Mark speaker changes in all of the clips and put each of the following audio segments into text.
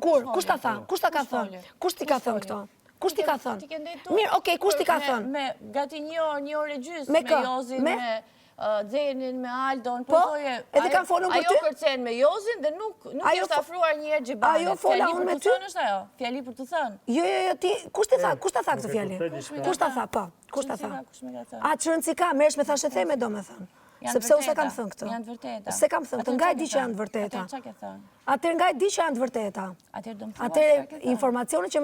Speaker 1: Kur? Kush ta tha? Kush ta ka thënë? Kush ti ka thënë këto? Kush ti ka thënë? Mirë, okej, kush ti ka thënë?
Speaker 2: Me gati një orë e gjysmë, me Jozin, me Zenin, me Aldon, po thoje,
Speaker 1: edhe kanë folur për ty?
Speaker 2: ajo kërcen me Jozin dhe nuk është afruar një herë Gjibanit.
Speaker 1: Ajo fola unë me ty?
Speaker 2: Fjali për të thënë është ajo? Fjali për të thënë?
Speaker 1: Jo, ti, kush ta tha këtë fjali? Kush ta tha, po, kush ta tha? A që rëndësi ka, mersh me thashe theme do me thënë. Sepse unë se kam thënë këtë.
Speaker 2: Janë të vërteta.
Speaker 1: Se kam thënë këtë, nga e di që janë të vërteta.
Speaker 2: Atër që ke thënë?
Speaker 1: Atër nga e di që janë të vërteta.
Speaker 2: Atër do më thuaj
Speaker 1: Atër informacione që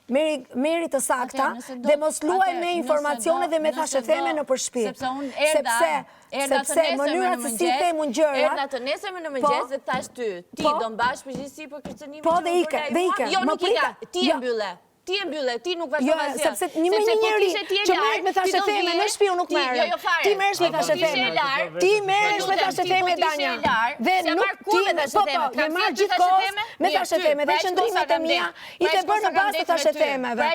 Speaker 1: meri të sakta dhe mos luaj me informacione dhe me thashe theme në përshpi.
Speaker 2: Sepse unë
Speaker 1: Sepse mënyra se si themun gjërat.
Speaker 2: Erda të nesërme në mëngjes dhe thash ty, ti do mbash përgjegjësi për kërcënimin
Speaker 1: Po dhe ike.
Speaker 2: Jo, nuk ika, ti e mbylle. Ti e mbylle, ti nuk vazhdo
Speaker 1: asgjë. Jo, sepse një njeri që merret me thashe theme në shtëpi unë nuk merrem.
Speaker 2: Jo, fare.
Speaker 1: Ti merresh me thashe theme. Ti merresh me thashe theme Danja. Dhe nuk ti po, marr gjithkohë me thashe theme dhe qëndrimet e mia i ke bërë në bazë të thashe themeve.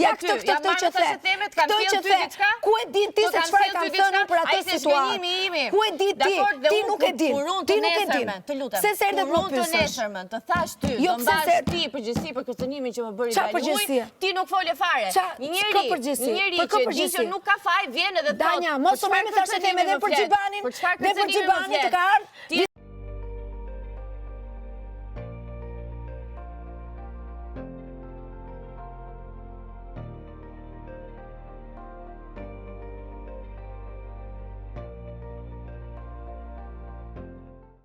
Speaker 1: Ja këtë që the. Këtë që the. Ku e din ti se çfarë kam thënë për atë situatë? Ku e di ti? Ti nuk e din. Ti nuk e din.
Speaker 2: Të lutem.
Speaker 1: Se erdhe më
Speaker 2: pyesësh. Të nesërmen, të thash ty, do mbash ti përgjegjësi për kërcënimin që më bëri ti nuk fole fare. Një njeri që di që nuk ka faj, vjen edhe thot.
Speaker 1: Danja, mos u merr me thashe theme dhe për Gjibanin, dhe për Gjibanin të ka ardhur.